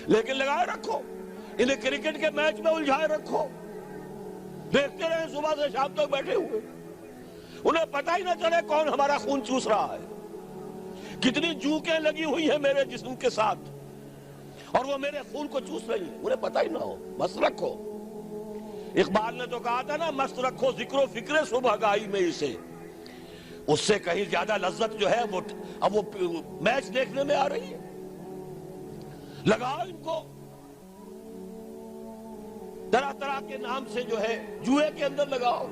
لیکن لگائے رکھو، انہیں کرکٹ کے میچ میں الجھائے رکھو، دیکھتے رہے صبح سے شام تک بیٹھے ہوئے، انہیں پتہ ہی نہ چلے کون ہمارا خون چوس رہا ہے، کتنی جوکیں لگی ہوئی ہیں میرے جسم کے ساتھ اور وہ میرے خون کو چوس رہی ہیں، انہیں پتہ ہی نہ ہو۔ مست رکھو، اقبال نے تو کہا تھا نا، مست رکھو ذکر و فکر صبح گائی میں اسے، اس سے کہیں زیادہ لذت جو ہے وہ اب وہ میچ دیکھنے میں آ رہی ہے۔ لگاؤ ان کو، طرح طرح کے نام سے جو ہے جوئے کے اندر لگاؤ۔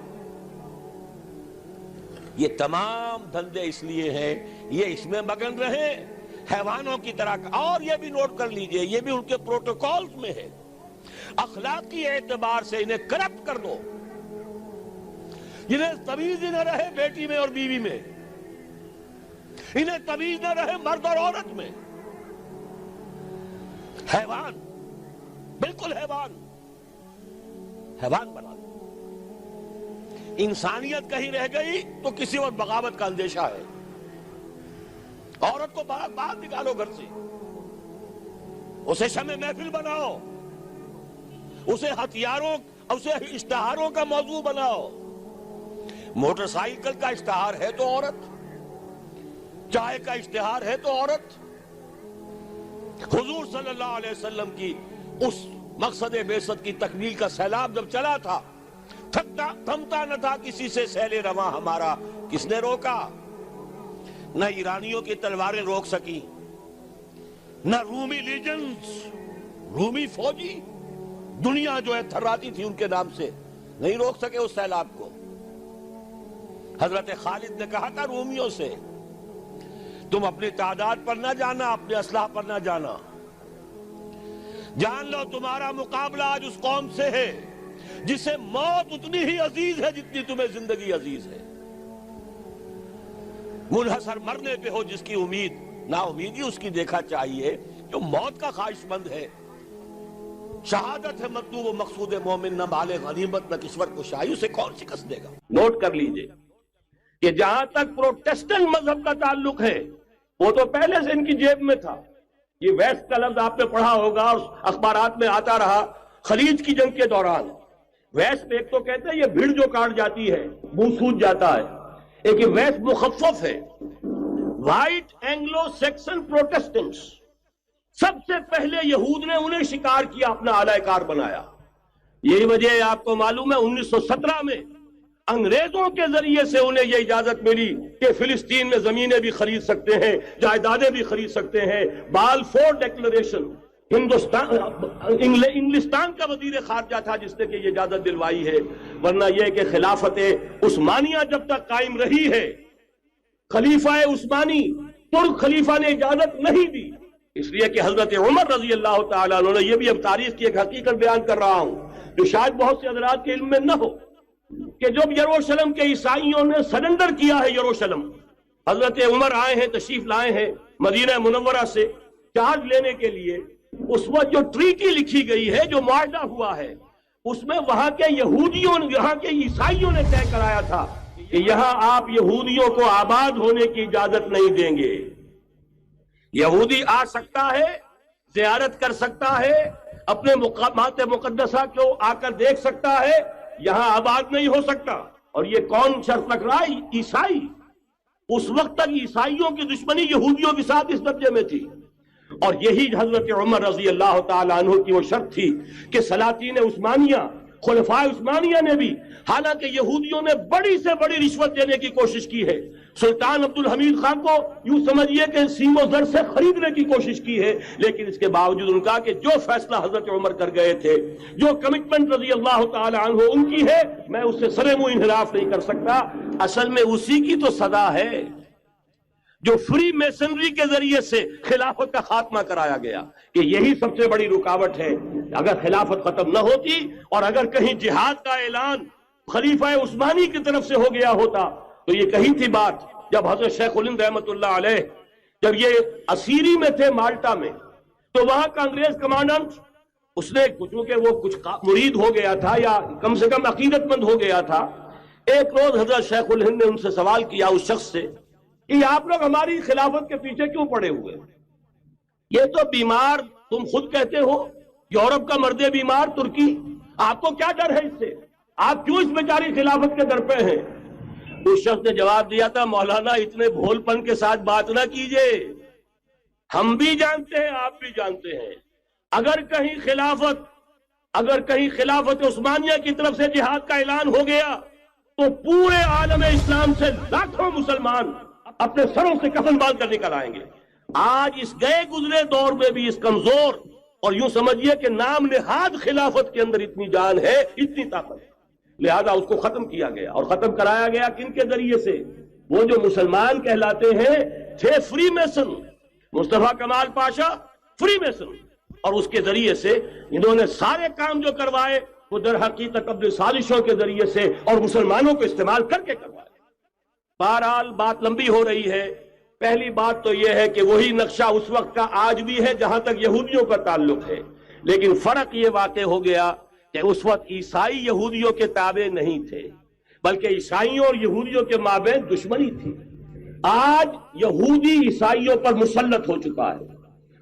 یہ تمام دھندے اس لیے ہیں یہ اس میں مگن رہے حیوانوں کی طرح۔ اور یہ بھی نوٹ کر لیجئے، یہ بھی ان کے پروٹوکولز میں ہے، اخلاقی اعتبار سے انہیں کرپٹ کر دو، انہیں تمیز ہی نہ رہے بیٹی میں اور بیوی میں، انہیں تمیز نہ رہے مرد اور عورت میں، حیوان، بالکل حیوان بنا دو۔ انسانیت کہیں رہ گئی تو کسی اور بغاوت کا اندیشہ ہے۔ عورت کو باہر نکالو گھر سے، اسے شمع محفل بناؤ، اسے ہتھیاروں، اسے اشتہاروں کا موضوع بناؤ۔ موٹر سائیکل کا اشتہار ہے تو عورت، چائے کا اشتہار ہے تو عورت۔ حضور صلی اللہ علیہ وسلم کی اس مقصد بعثت کی تکمیل کا سیلاب جب چلا تھا، تھمتا نہ تھا کسی سے سیل رواں ہمارا، کس نے روکا؟ نہ ایرانیوں کی تلواریں روک سکی، نہ رومی لیجنز، رومی فوجی، دنیا جو ہے تھراتی تھی ان کے نام سے، نہیں روک سکے اس سیلاب کو۔ حضرت خالد نے کہا تھا رومیوں سے، تم اپنی تعداد پر نہ جانا، اپنے اسلحہ پر نہ جانا، جان لو تمہارا مقابلہ آج اس قوم سے ہے جسے موت اتنی ہی عزیز ہے جتنی تمہیں زندگی عزیز ہے۔ منحصر مرنے پہ ہو جس کی امید، نا امیدی اس کی دیکھا چاہیے جو موت کا خواہش مند ہے۔ شہادت ہے مطلوب و مقصود مومن، نہ مال غنیمت نہ کشور کشائی، اسے کون شکست دے گا؟ نوٹ کر لیجئے کہ جہاں تک پروٹیسٹنٹ مذہب کا تعلق ہے وہ تو پہلے سے ان کی جیب میں تھا۔ یہ ویسٹ کا لفظ آپ نے پڑھا ہوگا اور اخبارات میں آتا رہا خلیج کی جنگ کے دوران۔ ویسٹ ایک تو کہتے ہیں یہ بھیڑ جو کاٹ جاتی ہے، منہ سوج جاتا ہے، ایک یہ ویسٹ مخفف ہے، وائٹ اینگلو سیکسن پروٹیسٹنٹس۔ سب سے پہلے یہود نے انہیں شکار کیا، اپنا اعلی کار بنایا۔ یہی وجہ ہے آپ کو معلوم ہے 1917 میں انگریزوں کے ذریعے سے انہیں یہ اجازت ملی کہ فلسطین میں زمینیں بھی خرید سکتے ہیں، جائیدادیں بھی خرید سکتے ہیں۔ بالفور ڈیکلریشن، انگلستان کا وزیر خارجہ تھا جس نے کہ یہ اجازت دلوائی ہے، ورنہ یہ کہ خلافت عثمانیہ جب تک قائم رہی ہے، خلیفہ عثمانی ترک خلیفہ نے اجازت نہیں دی۔ اس لیے کہ حضرت عمر رضی اللہ تعالیٰ عنہ نے، یہ بھی اب تاریخ کی ایک حقیقت بیان کر رہا ہوں جو شاید بہت سے حضرات کے علم میں نہ ہو، کہ جب یروشلم کے عیسائیوں نے سرنڈر کیا ہے یروشلم، حضرت عمر آئے ہیں، تشریف لائے ہیں مدینہ منورہ سے چارج لینے کے لیے، اس وقت جو ٹریٹی لکھی گئی ہے، جو معاہدہ ہوا ہے، اس میں وہاں کے یہودیوں، یہاں کے عیسائیوں نے طے کرایا تھا کہ یہاں آپ یہودیوں کو آباد ہونے کی اجازت نہیں دیں گے۔ یہودی آ سکتا ہے، زیارت کر سکتا ہے، اپنے مقامات مقدسہ کو آ کر دیکھ سکتا ہے، یہاں آباد نہیں ہو سکتا۔ اور یہ کون شرط رکھ رہا ہے؟ عیسائی۔ اس وقت تک عیسائیوں کی دشمنی یہودیوں کے ساتھ اس درجے میں تھی، اور یہی حضرت عمر رضی اللہ تعالیٰ عنہ کی وہ شرط تھی کہ سلاطین عثمانیہ، خلفائے عثمانیہ نے بھی، حالانکہ یہودیوں نے بڑی سے بڑی رشوت دینے کی کوشش کی ہے، سلطان عبدالحمید خان کو یوں سمجھیے کہ سیم و زر سے خریدنے کی کوشش کی ہے، لیکن اس کے باوجود ان کا کہ جو فیصلہ حضرت عمر کر گئے تھے، جو کمٹمنٹ رضی اللہ تعالی عنہ ان کی ہے، میں اس سے سرے منہ انحراف نہیں کر سکتا۔ اصل میں اسی کی تو صدا ہے جو فری میسنری کے ذریعے سے خلافت کا خاتمہ کرایا گیا، کہ یہی سب سے بڑی رکاوٹ ہے۔ اگر خلافت ختم نہ ہوتی اور اگر کہیں جہاد کا اعلان خلیفہ عثمانی کی طرف سے ہو گیا ہوتا تو یہ کہی تھی بات، جب حضرت شیخ الہند رحمت اللہ علیہ جب یہ اسیری میں تھے مالٹا میں، تو وہاں کا انگریز کمانڈنٹ، اس نے چونکہ وہ کچھ مرید ہو گیا تھا یا کم سے کم عقیدت مند ہو گیا تھا، ایک روز حضرت شیخ الہند نے ان سے سوال کیا اس شخص سے کہ آپ لوگ ہماری خلافت کے پیچھے کیوں پڑے ہوئے؟ یہ تو بیمار تم خود کہتے ہو یورپ کا مرد بیمار ترکی، آپ کو کیا ڈر ہے اس سے؟ آپ کیوں اس بیچاری خلافت کے در پہ ہیں؟ اس شخص نے جواب دیا تھا مولانا اتنے بھول پن کے ساتھ بات نہ کیجئے، ہم بھی جانتے ہیں آپ بھی جانتے ہیں اگر کہیں خلافت عثمانیہ کی طرف سے جہاد کا اعلان ہو گیا تو پورے عالم اسلام سے لاکھوں مسلمان اپنے سروں سے کفن باندھ کر نکل آئیں گے۔ آج اس گئے گزرے دور میں بھی اس کمزور اور یوں سمجھیے کہ نام نہاد خلافت کے اندر اتنی جان ہے، اتنی طاقت ہے، لہذا اس کو ختم کیا گیا۔ اور ختم کرایا گیا کن کے ذریعے سے؟ وہ جو مسلمان کہلاتے ہیں تھے فری میسن، مصطفیٰ کمال پاشا فری میسن، اور اس کے ذریعے سے انہوں نے سارے کام جو کروائے وہ در حقیقت اپنی سازشوں کے ذریعے سے اور مسلمانوں کو استعمال کر کے کروائے۔ بہرحال بات لمبی ہو رہی ہے۔ پہلی بات تو یہ ہے کہ وہی نقشہ اس وقت کا آج بھی ہے جہاں تک یہودیوں کا تعلق ہے، لیکن فرق یہ واقع ہو گیا کہ اس وقت عیسائی یہودیوں کے تابع نہیں تھے، بلکہ عیسائیوں اور یہودیوں کے مابین دشمنی تھی۔ آج یہودی عیسائیوں پر مسلط ہو چکا ہے،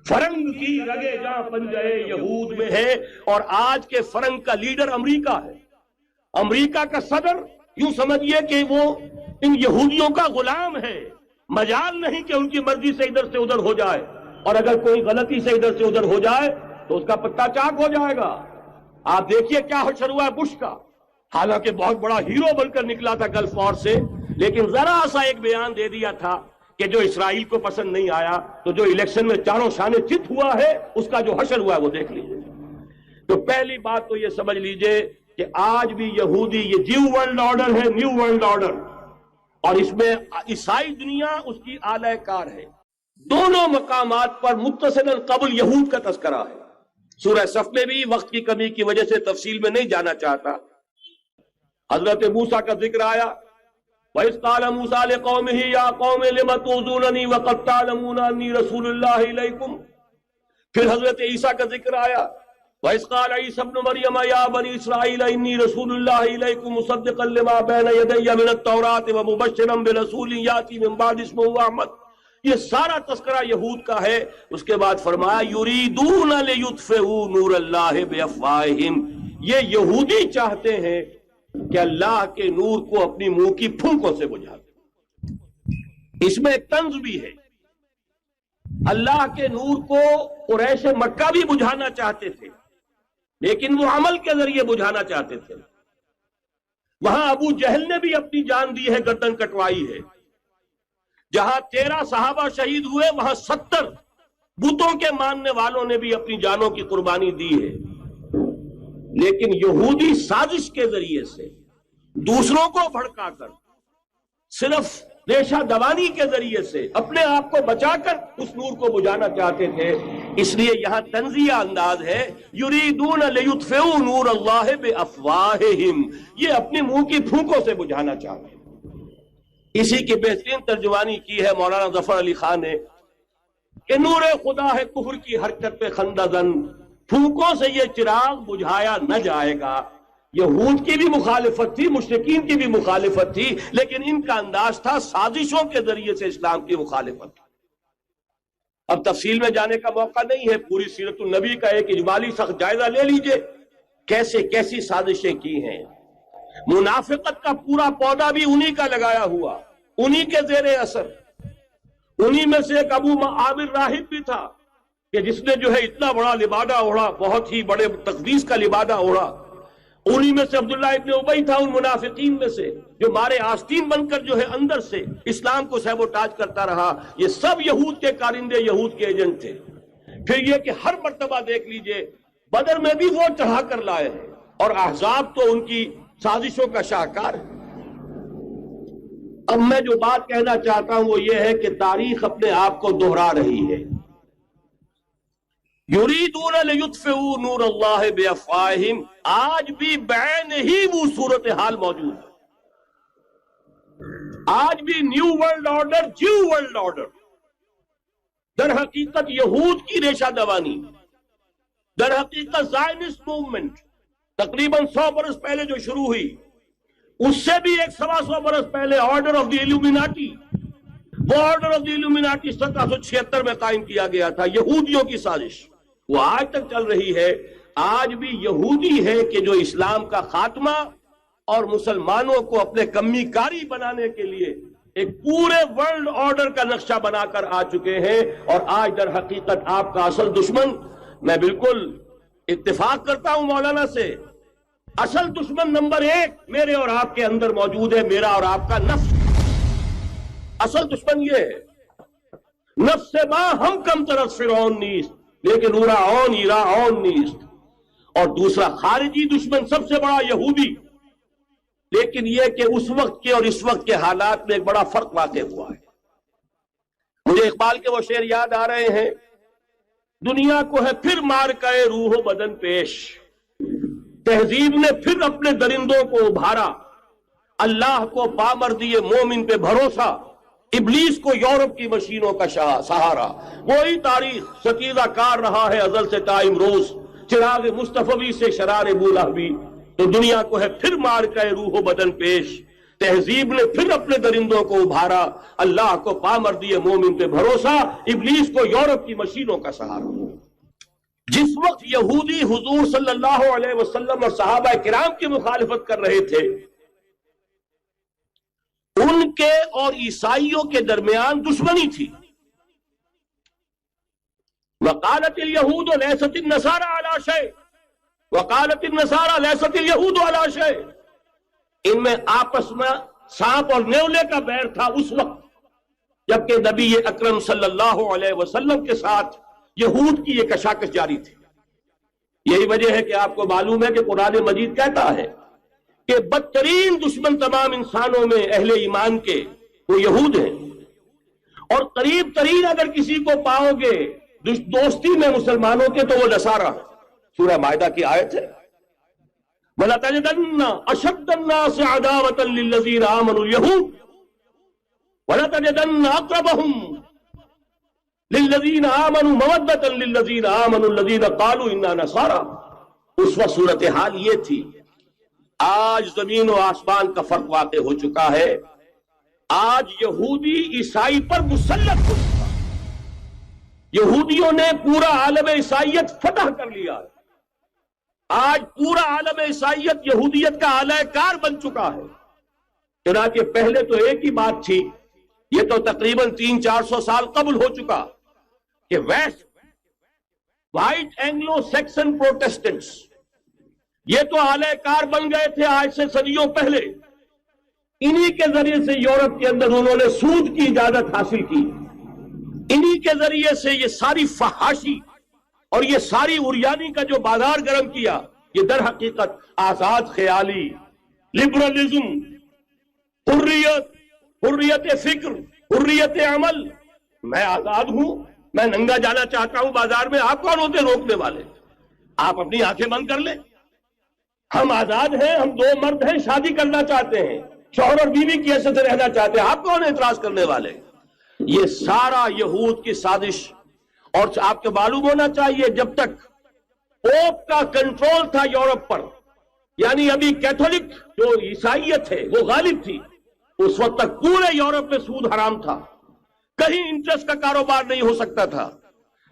فرنگ کی رگے جہاں پنجے یہود میں ہے، اور آج کے فرنگ کا لیڈر امریکہ ہے۔ امریکہ کا صدر یوں سمجھیے کہ وہ ان یہودیوں کا غلام ہے، مجال نہیں کہ ان کی مرضی سے ادھر سے ادھر ہو جائے، اور اگر کوئی غلطی سے ادھر سے ادھر ہو جائے تو اس کا پتہ چاک ہو جائے گا۔ آپ دیکھیے کیا حشر ہوا ہے بش کا، حالانکہ بہت بڑا ہیرو بن کر نکلا تھا گلف وار سے، لیکن ذرا سا ایک بیان دے دیا تھا کہ جو اسرائیل کو پسند نہیں آیا، تو جو الیکشن میں چاروں شانے چت ہوا ہے اس کا جو حشر ہوا ہے وہ دیکھ لیجئے۔ تو پہلی بات تو یہ سمجھ لیجئے کہ آج بھی یہودی، یہ نیو ورلڈ آرڈر ہے، نیو ورلڈ آرڈر، اور اس میں عیسائی دنیا اس کی اعلی کار ہے۔ دونوں مقامات پر متصل قبل یہود کا تذکرہ ہے۔ سورہ صف میں بھی وقت کی کمی کی وجہ سے تفصیل میں نہیں جانا چاہتا، حضرت موسیٰ کا ذکر آیا، وَإِذْ قَالَ مُوسَىٰ لِقَوْمِهِ يَا قَوْمِ لِمَ تُؤْذُونَنِي وَقَدْ تَعْلَمُونَ أَنِّي رَسُولُ اللَّهِ إِلَيْكُمْ۔ پھر حضرت عیسیٰ کا ذکر آیا، وَإِذْ قَالَ عِيسَى ابْنُ مَرْيَمَ يَا بَنِي إِسْرَائِيلَ إِنِّي رَسُولُ اللَّهِ إِلَيْكُمْ مُصَدِّقًا لِمَا بَيْنَ يَدَيَّ مِنَ التَّوْرَاةِ وَمُبَشِّرًا بِرَسُولٍ يَأْتِي مِن بَعْدِي اسْمُهُ أَحْمَدُ۔ یہ سارا تذکرہ یہود کا ہے۔ اس کے بعد فرمایا یریدون لیطفئوا نور اللہ بافواہہم، یہ یہودی چاہتے ہیں کہ اللہ کے نور کو اپنی منہ کی پھونکوں سے بجھا دیں۔ اس میں ایک طنز بھی ہے، اللہ کے نور کو قریش مکہ بھی بجھانا چاہتے تھے، لیکن وہ عمل کے ذریعے بجھانا چاہتے تھے۔ وہاں ابو جہل نے بھی اپنی جان دی ہے، گردن کٹوائی ہے۔ جہاں 13 صحابہ شہید ہوئے وہاں 70 بتوں کے ماننے والوں نے بھی اپنی جانوں کی قربانی دی ہے۔ لیکن یہودی سازش کے ذریعے سے دوسروں کو بھڑکا کر، صرف ریشہ دوانی کے ذریعے سے اپنے آپ کو بچا کر اس نور کو بجھانا چاہتے تھے۔ اس لیے یہاں تنزیہ انداز ہے، یریدون لیطفئوا نور اللہ بافواہہم، یہ اپنی منہ کی پھونکوں سے بجھانا چاہتے ہیں۔ اسی کی بہترین ترجمانی کی ہے مولانا ظفر علی خان نے کہ نور خدا ہے کفر کی حرکت پہ خندہ زن، پھونکوں سے یہ چراغ بجھایا نہ جائے گا۔ یہود کی بھی مخالفت تھی، مشرکین کی بھی مخالفت تھی، لیکن ان کا انداز تھا سازشوں کے ذریعے سے اسلام کی مخالفت۔ اب تفصیل میں جانے کا موقع نہیں ہے، پوری سیرت النبی کا ایک اجمالی سخت جائزہ لے لیجئے، کیسے کیسی سازشیں کی ہیں۔ منافقت کا پورا پودا بھی انہی کا لگایا ہوا، انہی کے زیر اثر۔ انہی میں سے ایک ابو عامر راہب بھی تھا کہ جس نے جو ہے اتنا بڑا لبادہ اوڑھا، بہت ہی بڑے تقدیس کا لبادہ اوڑھا۔ انہی میں سے عبداللہ ابن ابی تھا، ان منافقین میں سے جو مارے آستین بن کر جو ہے اندر سے اسلام کو سہب و تاج کرتا رہا۔ یہ سب یہود کے کارندے، یہود کے ایجنٹ تھے۔ پھر یہ کہ ہر مرتبہ دیکھ لیجئے بدر میں بھی وہ چڑھا کر لائے ہیں، اور احزاب تو ان کی سازشوں کا شاہکار ہے۔ اب میں جو بات کہنا چاہتا ہوں وہ یہ ہے کہ تاریخ اپنے آپ کو دہرا رہی ہے۔ یریدون لیطفئوا نور اللہ بافواہہم، آج بھی بعین ہی وہ صورتحال موجود ہے۔ آج بھی new world order, geo world order, در حقیقت یہود کی ریشہ دوانی، در حقیقت زائنسٹ موومنٹ تقریباً 100 برس پہلے جو شروع ہوئی، اس سے بھی 125 برس پہلے آرڈر آف دی ایلومیناٹی، وہ آرڈر آف دی ایلومیناٹی 1776 میں قائم کیا گیا تھا، یہودیوں کی سازش۔ وہ آج تک چل رہی ہے. آج بھی یہودی ہے کہ جو اسلام کا خاتمہ اور مسلمانوں کو اپنے کمی کاری بنانے کے لیے ایک پورے ورلڈ آرڈر کا نقشہ بنا کر آ چکے ہیں. اور آج در حقیقت آپ کا اصل دشمن، میں بالکل اتفاق کرتا ہوں مولانا سے، اصل دشمن نمبر 1 میرے اور آپ کے اندر موجود ہے، میرا اور آپ کا نفس. اصل دشمن یہ ہے. نفس ما ہم کم طرف فرعون نیست لیکن اورا اون ایرا اون نیست. اور دوسرا خارجی دشمن سب سے بڑا یہودی. لیکن یہ کہ اس وقت کے اور اس وقت کے حالات میں ایک بڑا فرق واقع ہوا ہے. مجھے اقبال کے وہ شعر یاد آ رہے ہیں، دنیا کو ہے پھر مار کے روح و بدن پیش، تہذیب نے پھر اپنے درندوں کو ابھارا، اللہ کو پامردی مومن پہ بھروسہ، ابلیس کو یورپ کی مشینوں کا سہارا. وہی تاریخ ستیزہ کار رہا ہے ازل سے تا امروز، چراغ مصطفی سے شرار بولہبی. تو دنیا کو ہے پھر مار کے روح و بدن پیش، تہذیب نے پھر اپنے درندوں کو ابھارا، اللہ کو پامردی مومن پہ بھروسہ، ابلیس کو یورپ کی مشینوں کا سہارا. جس وقت یہودی حضور صلی اللہ علیہ وسلم اور صحابہ کرام کی مخالفت کر رہے تھے، ان کے اور عیسائیوں کے درمیان دشمنی تھی. وقالت اليہود لیست النصارى علی شیء وقالت النصارى لیست اليہود علی شیء. ان میں آپس میں سانپ اور نیولے کا بیر تھا اس وقت، جبکہ نبی اکرم صلی اللہ علیہ وسلم کے ساتھ یہود کی یہ کشاکش جاری تھی. یہی وجہ ہے کہ آپ کو معلوم ہے کہ قرآن مجید کہتا ہے کہ بدترین دشمن تمام انسانوں میں اہل ایمان کے وہ یہود ہیں، اور قریب ترین اگر کسی کو پاؤ گے دوستی میں مسلمانوں کے تو وہ نصارہ ہیں. سورہ مائدہ کی آیت ہے، وَلَتَجِدَنَّ أَشَدَّ النَّاسِ عَدَاوَةً لِلَّذِينَ آمَنُوا الْيَهُودَ وَلَتَجِدَنَّ أَقْرَبَهُمْ لِلَّذِينَ آمَنُوا مَوَدَّةً لِلَّذِينَ آمَنُوا الَّذِينَ قَالُوا إِنَّا نَصَارَىٰ. اس وقت صورتحال یہ تھی. آج زمین و آسمان کا فرق واقع ہو چکا ہے. آج یہودی عیسائی پر مسلط ہو چکا. یہودیوں نے پورا عالم عیسائیت فتح کر لیا ہے. آج پورا عالم عیسائیت یہودیت کا اعلی کار بن چکا ہے. چنانچہ پہلے تو ایک ہی بات تھی، یہ تو تقریباً 300-400 سال قبل ہو چکا، کہ west white Anglo Saxon Protestants یہ تو اعلی کار بن گئے تھے آج سے صدیوں پہلے. انہی کے ذریعے سے یورپ کے اندر انہوں نے سود کی اجازت حاصل کی. انہی کے ذریعے سے یہ ساری فحاشی اور یہ ساری اریانی کا جو بازار گرم کیا، یہ در حقیقت آزاد خیالی، لبرلزم، حریت فکر، حریت عمل. میں آزاد ہوں، میں ننگا جانا چاہتا ہوں بازار میں، آپ کون ہوتے روکنے والے؟ آپ اپنی آنکھیں بند کر لیں. ہم آزاد ہیں، ہم 2 مرد ہیں، شادی کرنا چاہتے ہیں، شوہر اور بیوی کی حیثیت سے رہنا چاہتے ہیں، آپ کون اعتراض کرنے والے؟ یہ سارا یہود کی سازش. اور آپ کو معلوم ہونا چاہیے جب تک پوپ کا کنٹرول تھا یورپ پر، یعنی ابھی کیتھولک جو عیسائیت ہے وہ غالب تھی، اس وقت تک پورے یورپ میں سود حرام تھا، کہیں انٹرسٹ کا کاروبار نہیں ہو سکتا تھا.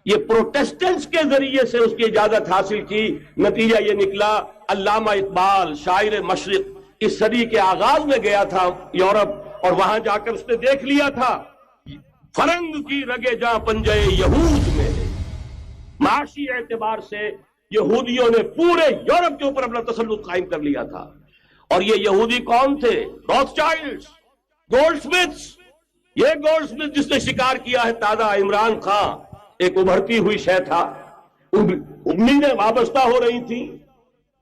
یہ پروٹیسٹنٹس کے ذریعے سے اس کی اجازت حاصل کی. نتیجہ یہ نکلا، علامہ اقبال شاعر مشرق اس صدی کے آغاز میں گیا تھا یورپ، اور وہاں جا کر اس نے دیکھ لیا تھا فرنگ کی رگے جاں پنجے یہود میں. معاشی اعتبار سے یہودیوں نے پورے یورپ کے اوپر اپنا تسلط قائم کر لیا تھا. اور یہ یہودی کون تھے؟ روتھشائلڈز، گولڈ سمتھس. یہ گولڈ سمتھ جس نے شکار کیا ہے تازہ عمران خان، ایک ابھرتی ہوئی شے تھا، امیدیں وابستہ ہو رہی تھی،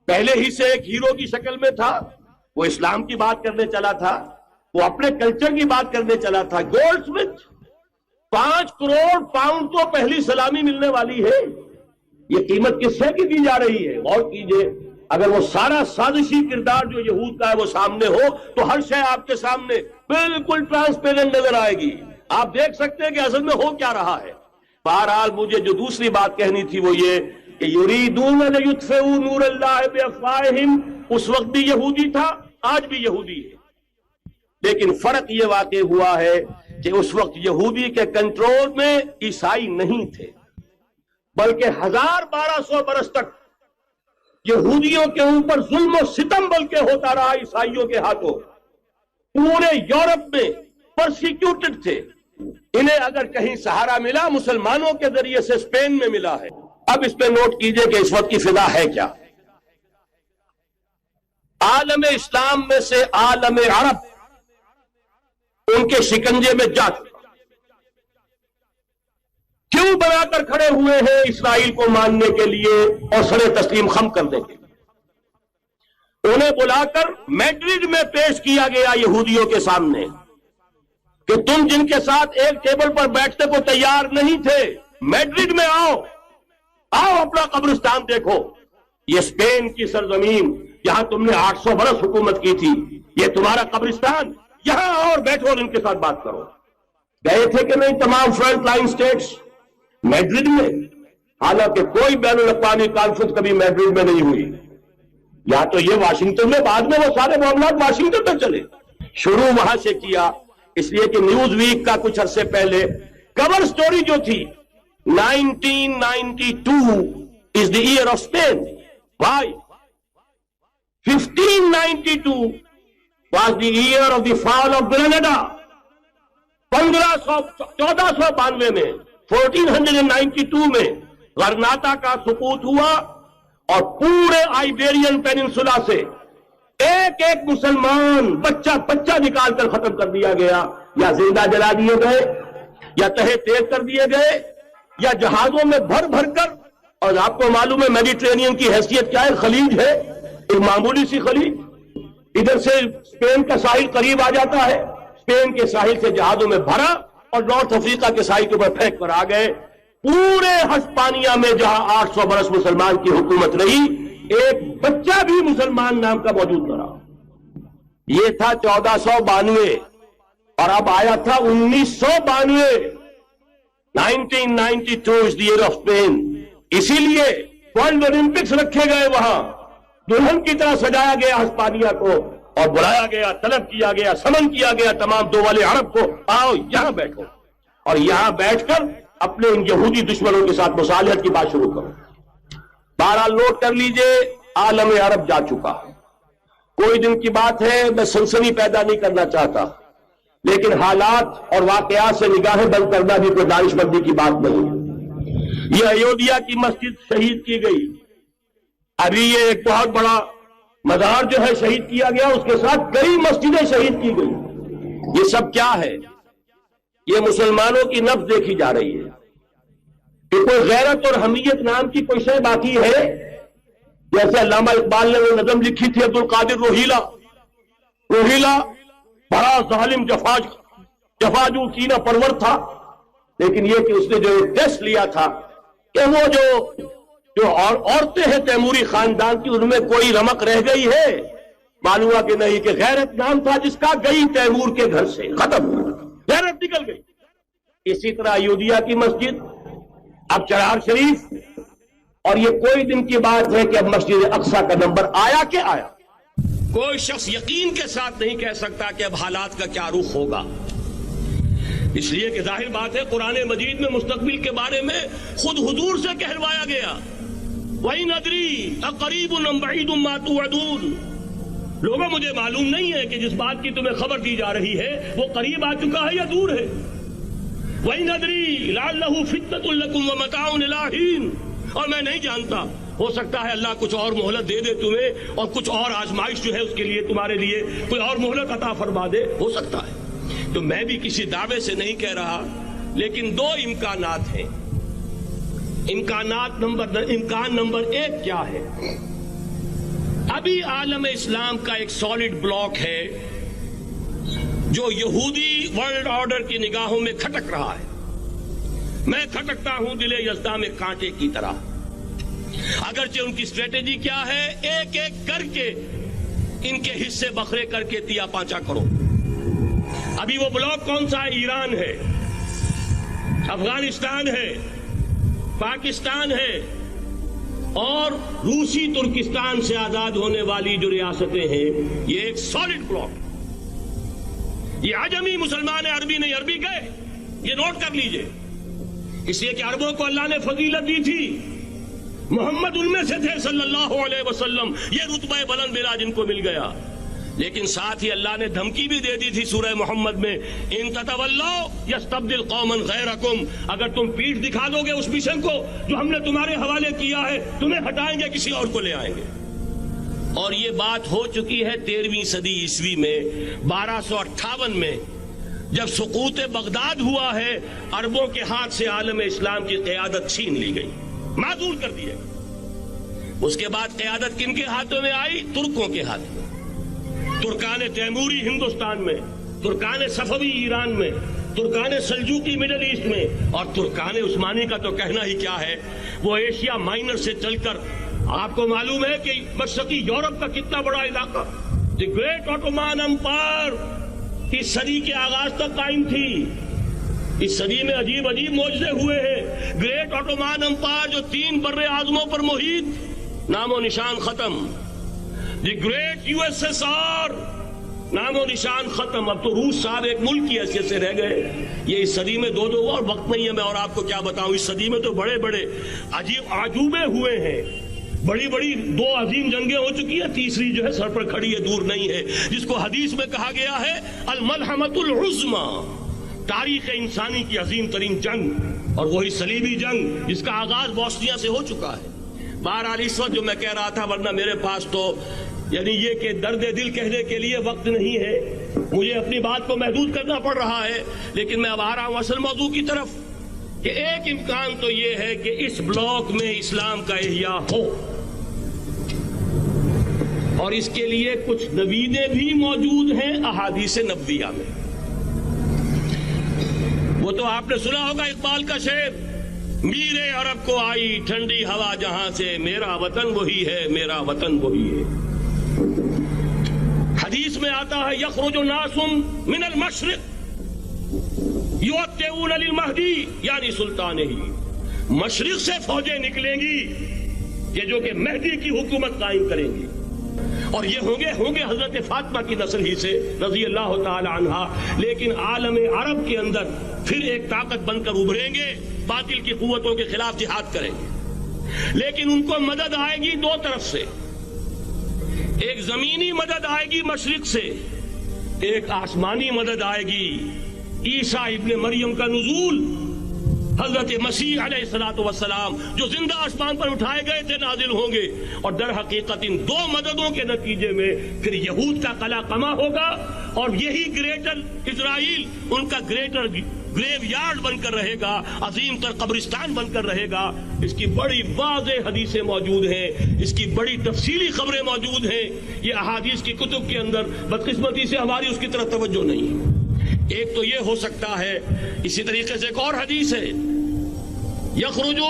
پہلے ہی سے ایک ہیرو کی شکل میں تھا. وہ اسلام کی بات کرنے چلا تھا، وہ اپنے کلچر کی بات کرنے چلا تھا. گولڈ سمتھ 5 کروڑ پاؤنڈ تو پہلی سلامی ملنے والی ہے. یہ قیمت کس سے کی دی جا رہی ہے؟ غور کیجئے. اگر وہ سارا سازشی کردار جو یہود کا ہے وہ سامنے ہو تو ہر شے آپ کے سامنے بالکل ٹرانسپیرنٹ نظر آئے گی. آپ دیکھ سکتے ہیں کہ اصل میں ہو کیا رہا ہے. بہرحال مجھے جو دوسری بات کہنی تھی وہ یہ کہ یریدون لیطفئوا نور اللہ بافواہہم اس وقت بھی یہودی تھا، آج بھی یہودی ہے. لیکن فرق یہ واقع ہوا ہے کہ اس وقت یہودی کے کنٹرول میں عیسائی نہیں تھے. بلکہ 1200 برس تک یہودیوں کے اوپر ظلم و ستم بلکہ ہوتا رہا عیسائیوں کے ہاتھوں. پورے یورپ میں پرسیکیوٹڈ تھے. انہیں اگر کہیں سہارا ملا مسلمانوں کے ذریعے سے اسپین میں ملا ہے. اب اس پہ نوٹ کیجئے کہ اس وقت کی فضا ہے کیا. عالم اسلام میں سے عالم عرب ان کے شکنجے میں جا چکا. کیوں بنا کر کھڑے ہوئے ہیں اسرائیل کو ماننے کے لیے اور سر تسلیم خم کرنے کے لیے. انہیں بلا کر میڈرڈ میں پیش کیا گیا یہودیوں کے سامنے کہ تم جن کے ساتھ ایک ٹیبل پر بیٹھتے کو تیار نہیں تھے، میڈرڈ میں آؤ اپنا قبرستان دیکھو. یہ اسپین کی سرزمین جہاں تم نے 800 برس حکومت کی تھی، یہ تمہارا قبرستان، یہاں آؤ اور بیٹھو اور ان کے ساتھ بات کرو. گئے تھے کہ نہیں تمام فرنٹ لائن سٹیٹس میڈرڈ میں؟ حالانکہ کوئی بین الاقوامی کانفرنس کبھی میڈرڈ میں نہیں ہوئی. یا تو یہ واشنگٹن میں، بعد میں وہ سارے معاملات واشنگٹن میں چلے. شروع وہاں سے کیا، اس لیے کہ نیوز ویک کا کچھ عرصے پہلے کور سٹوری جو تھی 1992 is the year of Spain. Why? 1592 was the year of the fall of Granada. 1492 میں 1492 میں غرناطہ کا سقوط ہوا اور پورے آئیبیرین پیننسولا سے ایک ایک مسلمان بچہ نکال کر ختم کر دیا گیا، یا زندہ جلا دیے گئے، یا تہے تیز کر دیے گئے، یا جہازوں میں بھر کر. اور آپ کو معلوم ہے میڈیٹرینین کی حیثیت کیا ہے؟ خلیج ہے، ایک معمولی سی خلیج. ادھر سے اسپین کا ساحل قریب آ جاتا ہے، اسپین کے ساحل سے جہازوں میں بھرا اور نارتھ افریقہ کے ساحل کے اوپر پھینک کر آ گئے. پورے ہسپانیہ میں جہاں 800 برس مسلمان کی حکومت رہی، ایک بچہ بھی مسلمان نام کا موجود نہ رہا. یہ تھا 1492 اور اب آیا تھا 1992. 1992 is the year of Spain. اسی لیے ورلڈ اولمپکس رکھے گئے، وہاں دلہن کی طرح سجایا گیا ہسپانیہ کو اور بلایا گیا، طلب کیا گیا، سمن کیا گیا تمام دول عرب کو، آؤ یہاں بیٹھو اور یہاں بیٹھ کر اپنے ان یہودی دشمنوں کے ساتھ مصالحت کی بات شروع کرو. بہرحال نوٹ کر لیجئے، عالم عرب جا چکا. کوئی دن کی بات ہے، میں سنسنی پیدا نہیں کرنا چاہتا، لیکن حالات اور واقعات سے نگاہیں بند کرنا بھی کوئی دانش مندی کی بات نہیں. یہ ایودھیا کی مسجد شہید کی گئی. ابھی یہ ایک بہت بڑا مزار جو ہے شہید کیا گیا، اس کے ساتھ کئی مسجدیں شہید کی گئی. یہ سب کیا ہے؟ یہ مسلمانوں کی نفس دیکھی جا رہی ہے کہ کوئی غیرت اور حمیت نام کی کوئی شے باقی ہے. جیسے علامہ اقبال نے وہ نظم لکھی تھی، عبد القادر روہیلا بڑا ظالم جفاجو کینہ پرور تھا، لیکن یہ کہ اس نے جو ٹیسٹ لیا تھا کہ وہ جو عورتیں ہیں تیموری خاندان کی، ان میں کوئی رمق رہ گئی ہے؟ معلوم ہوا کہ نہیں، کہ غیرت نام تھا جس کا، گئی تیمور کے گھر سے، ختم، غیرت نکل گئی. اسی طرح ایودھیا کی مسجد، اب چرار شریف، اور یہ کوئی دن کی بات ہے کہ اب مسجد اقصی کا نمبر آیا کہ آیا. کوئی شخص یقین کے ساتھ نہیں کہہ سکتا کہ اب حالات کا کیا رخ ہوگا، اس لیے کہ ظاہر بات ہے قرآن مجید میں مستقبل کے بارے میں خود حضور سے کہلوایا گیا، وَإِنْ أَدْرِي أَقَرِيبٌ أَمْ بَعِيدٌ مَا تُوعَدُونَ. لوگوں مجھے معلوم نہیں ہے کہ جس بات کی تمہیں خبر دی جا رہی ہے وہ قریب آ چکا ہے یا دور ہے. وَإِنْ أَدْرِي لَعَلَّهُ فِتْنَةٌ لَكُمْ وَمَتَاعٌ إِلَىٰ حِينٍ. اور میں نہیں جانتا، ہو سکتا ہے اللہ کچھ اور مہلت دے دے تمہیں، اور کچھ اور آزمائش جو ہے اس کے لیے تمہارے لیے کوئی اور مہلت عطا فرما دے، ہو سکتا ہے. تو میں بھی کسی دعوے سے نہیں کہہ رہا، لیکن دو امکانات ہیں. امکان نمبر 1 کیا ہے؟ ابھی عالم اسلام کا ایک سالڈ بلاک ہے جو یہودی ورلڈ آرڈر کی نگاہوں میں کھٹک رہا ہے. میں کھٹکتا ہوں دل یزداں میں کانٹے کی طرح. اگرچہ ان کی اسٹریٹجی کیا ہے؟ ایک ایک کر کے ان کے حصے بکھرے کر کے تیا پانچا کرو. ابھی وہ بلاک کون سا ہے؟ ایران ہے، افغانستان ہے، پاکستان ہے، اور روسی ترکستان سے آزاد ہونے والی جو ریاستیں ہیں. یہ ایک سالڈ بلاک. یہ عجمی مسلمان عربی نہیں، عربی گئے، یہ نوٹ کر لیجئے. اس لیے کہ عربوں کو اللہ نے فضیلت دی تھی، محمد ان میں سے تھے صلی اللہ علیہ وسلم، یہ رتبہ بلند ملا جن کو مل گیا۔ لیکن ساتھ ہی اللہ نے دھمکی بھی دے دی تھی سورہ محمد میں، ان تتولوا یستبدل قوما غیرکم، اگر تم پیٹھ دکھا دو گے اس مشن کو جو ہم نے تمہارے حوالے کیا ہے، تمہیں ہٹائیں گے، کسی اور کو لے آئیں گے۔ اور یہ بات ہو چکی ہے 13ویں صدی عیسوی میں، 1258 میں جب سقوط بغداد ہوا ہے، عربوں کے ہاتھ سے عالم اسلام کی قیادت چھین لی گئی، معزول کر دیا۔ اس کے بعد قیادت کن کے ہاتھوں میں آئی؟ ترکوں کے ہاتھ میں، ترکان تیموری ہندوستان میں، ترکان صفوی ایران میں، ترکان سلجوقی مڈل ایسٹ میں، اور ترکان عثمانی کا تو کہنا ہی کیا ہے، وہ ایشیا مائنر سے چل کر آپ کو معلوم ہے کہ مشرقی یورپ کا کتنا بڑا علاقہ، دی گریٹ آٹومان امپائر اس صدی کے آغاز تک قائم تھی۔ اس صدی میں عجیب عجیب معجزے ہوئے ہیں۔ گریٹ آٹومان امپائر جو 3 بر اعظموں پر محیط، نام و نشان ختم۔ The great U S S R, نام و نشان ختم۔ اب تو روس صاحب ایک ملک کی حیثیت سے رہ گئے۔ یہ اس صدی میں 2 اور وقت نہیں ہے میں اور آپ کو کیا بتاؤں، اس صدی میں تو بڑے بڑے عجیب عجوبے ہوئے ہیں، بڑی بڑی 2 عظیم جنگیں ہو چکی ہیں، تیسری جو ہے سر پر کھڑی ہے، دور نہیں ہے، جس کو حدیث میں کہا گیا ہے الملحمۃ العظمی، تاریخ انسانی کی عظیم ترین جنگ، اور وہی صلیبی جنگ جس کا آغاز بوسنیا سے ہو چکا ہے۔ بہرحال اس وقت جو میں کہہ رہا تھا، ورنہ میرے پاس تو یعنی یہ کہ درد دل کہنے کے لیے وقت نہیں ہے، مجھے اپنی بات کو محدود کرنا پڑ رہا ہے، لیکن میں اب آ رہا ہوں اصل موضوع کی طرف، کہ ایک امکان تو یہ ہے کہ اس بلاک میں اسلام کا احیاء ہو، اور اس کے لیے کچھ نویدیں بھی موجود ہیں احادیث نبویہ میں۔ وہ تو آپ نے سنا ہوگا اقبال کا شعر، میرے عرب کو آئی ٹھنڈی ہوا جہاں سے، میرا وطن وہی ہے، میرا وطن وہی ہے۔ حدیث میں آتا ہے یخرج ناس من المشرق یؤتون للمہدی یعنی سلطان ہی، مشرق سے فوجیں نکلیں گی کہ جو کہ مہدی کی حکومت قائم کریں گی، اور یہ ہوں گے حضرت فاطمہ کی نسل ہی سے رضی اللہ تعالی عنہا، لیکن عالم عرب کے اندر پھر ایک طاقت بن کر ابھریں گے، باطل کی قوتوں کے خلاف جہاد کریں گے، لیکن ان کو مدد آئے گی 2 طرف سے، ایک زمینی مدد آئے گی مشرق سے، ایک آسمانی مدد آئے گی، عیسیٰ ابن مریم کا نزول، حضرت مسیح علیہ الصلوۃ والسلام جو زندہ آسمان پر اٹھائے گئے تھے نازل ہوں گے، اور در حقیقت ان 2 مددوں کے نتیجے میں پھر یہود کا قلع قمع ہوگا، اور یہی گریٹر اسرائیل ان کا گریٹر گریو یارڈ بن کر رہے گا، عظیم تر قبرستان بن کر رہے گا۔ اس کی بڑی واضح حدیثیں موجود ہیں، اس کی بڑی تفصیلی خبریں موجود ہیں، یہ احادیث کی کتب کے اندر، بدقسمتی سے ہماری اس کی طرف توجہ نہیں ہے۔ ایک تو یہ ہو سکتا ہے، اسی طریقے سے ایک اور حدیث ہے، یخرج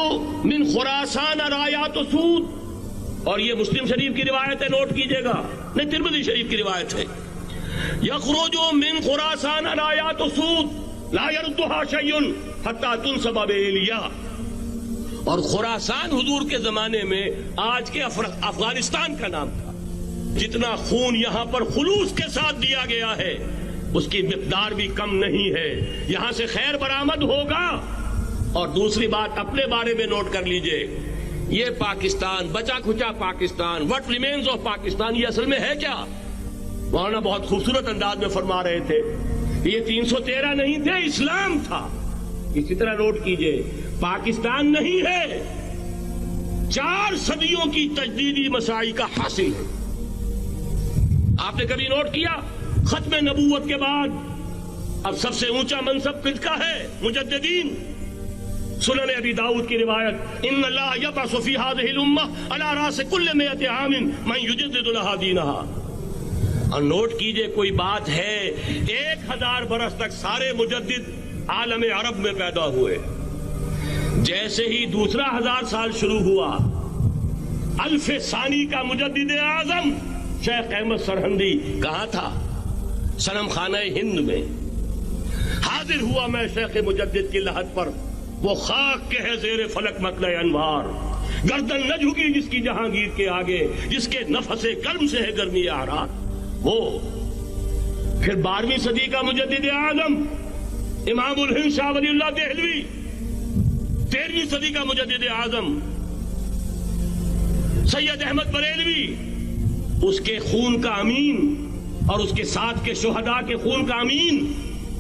من خراسان رایات سود، اور یہ مسلم شریف کی روایت ہے، نوٹ کیجئے گا، نہیں ترمذی شریف کی روایت ہے، یخرج من خراسان رایات سود لا یردها شیء حتی تنصب بإیلیاء، اور خراسان حضور کے زمانے میں آج کے افغانستان کا نام تھا۔ جتنا خون یہاں پر خلوص کے ساتھ دیا گیا ہے اس کی مقدار بھی کم نہیں ہے، یہاں سے خیر برآمد ہوگا۔ اور دوسری بات اپنے بارے میں نوٹ کر لیجئے، یہ پاکستان، بچا کھچا Pakistan, what remains of Pakistan, یہ اصل میں ہے کیا؟ مولانا بہت خوبصورت انداز میں فرما رہے تھے، یہ 313 نہیں تھے، اسلام تھا۔ اسی طرح نوٹ کیجئے، پاکستان نہیں ہے، 4 صدیوں کی تجدیدی مساعی کا حاصل ہے۔ آپ نے کبھی نوٹ کیا ختم نبوت کے بعد اب سب سے اونچا منصب کس کا ہے؟ مجددین۔ سنن ابی داؤد کی روایت، ان اللہ یبعث فی هذه الامہ علی راس کل 100 عام من یجدد لها دینها۔ اور نوٹ کیجئے، کوئی بات ہے 1000 برس تک سارے مجدد عالم عرب میں پیدا ہوئے، جیسے ہی دوسرا 1000 سال شروع ہوا، الف ثانی کا مجدد اعظم شیخ احمد سرہندی کہاں تھا؟ صنم خانہ ہند میں حاضر ہوا۔ میں شیخ مجدد کی لحد پر، وہ خاک کے ہے زیر فلک مطلع انوار، گردن نہ جھکی جس کی جہانگیر کے آگے، جس کے نفس گرم سے ہے گرمی آرات، وہ پھر 12ویں صدی کا مجدد اعظم امام الہند شاہ ولی اللہ دہلوی، 13ویں صدی کا مجدد اعظم سید احمد بریلوی، اس کے خون کا امین اور اس کے ساتھ کے شہداء کے خون کا امین،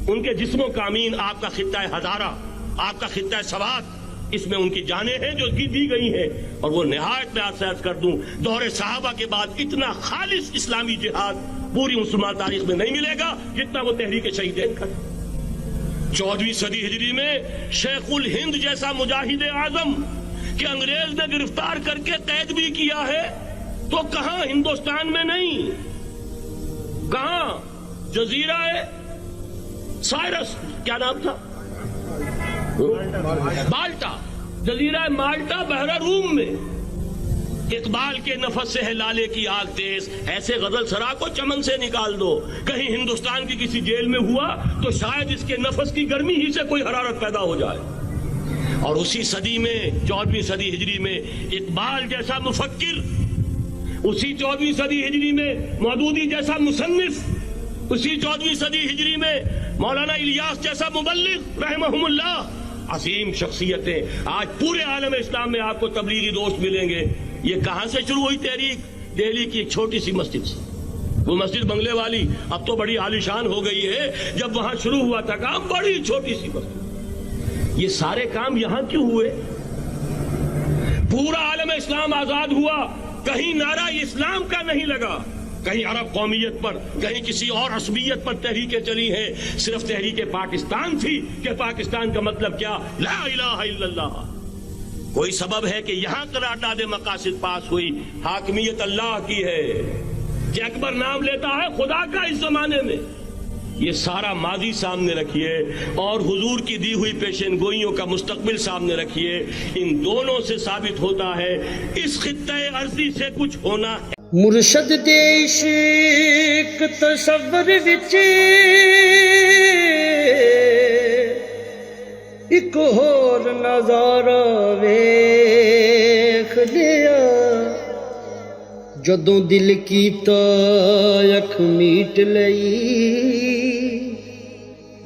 ان کے جسموں کا امین آپ کا خطہ ہزارہ، آپ کا خطہ سوات، اس میں ان کی جانیں ہیں جو دی گئی ہیں. اور وہ نہایت میں آپ سے عرض کر دوں، دور صحابہ کے بعد اتنا خالص اسلامی جہاد پوری مسلمان تاریخ میں نہیں ملے گا جتنا وہ تحریک شہیدین کا. 14ویں صدی ہجری میں شیخ الہند جیسا مجاہد اعظم کہ انگریز نے گرفتار کر کے قید بھی کیا ہے، تو کہاں ہندوستان میں نہیں، کہاں جزیرہ سائرس، کیا نام تھا، مالٹا، جزیرہ مالٹا بحر روم میں. اقبال کے نفس سے ہے لالے کی آگ تیز، ایسے غزل سرا کو چمن سے نکال دو. کہیں ہندوستان کی کسی جیل میں ہوا تو شاید اس کے نفس کی گرمی ہی سے کوئی حرارت پیدا ہو جائے. اور اسی صدی میں 14ویں صدی ہجری میں اقبال جیسا مفکر، اسی 14ویں صدی ہجری میں مودودی جیسا مصنف، اسی 14ویں صدی ہجری میں مولانا الیاس جیسا مبلغ رحمہم اللہ، عظیم شخصیتیں آج پورے عالم اسلام میں آپ کو تبلیغی دوست ملیں گے. یہ کہاں سے شروع ہوئی تحریک؟ دہلی کی ایک چھوٹی سی مسجد سے. وہ مسجد بنگلے والی اب تو بڑی عالیشان ہو گئی ہے، جب وہاں شروع ہوا تھا کام بڑی چھوٹی سی مسجد. یہ سارے کام یہاں کیوں ہوئے؟ پورا عالم اسلام آزاد ہوا، کہیں نعرہ اسلام کا نہیں لگا، کہیں عرب قومیت پر، کہیں کسی اور عصبیت پر تحریکیں چلی ہیں. صرف تحریک پاکستان تھی کہ پاکستان کا مطلب کیا، لا الہ الا اللہ. کوئی سبب ہے کہ یہاں قرارداد مقاصد پاس ہوئی، حاکمیت اللہ کی ہے کہ اکبر نام لیتا ہے خدا کا اس زمانے میں. یہ سارا ماضی سامنے رکھیے اور حضور کی دی ہوئی پیشن گوئیوں کا مستقبل سامنے رکھیے. ان دونوں سے ثابت ہوتا ہے اس خطۂ ارضی سے کچھ ہونا ہے. مرشد دے عشق تصور وچ ایک ہور نظارہ ویکھ لیا، جدوں دل کیتا اکھ میٹ لئی،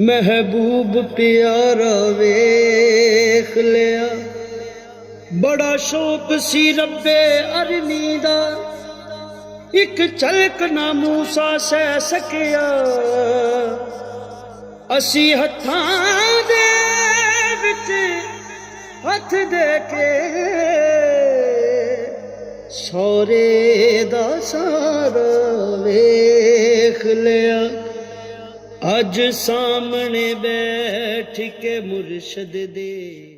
محبوب پیارا ویکھ لیا. بڑا شوق سی رب ارنی دا، ایک چلک نہ موسیٰ سہ سکیا، اسی ہتھاں دے وچ ہتھ دے کے سورے دا سارا ویکھ لیا. اج سامنے بیٹھ کے مرشد دے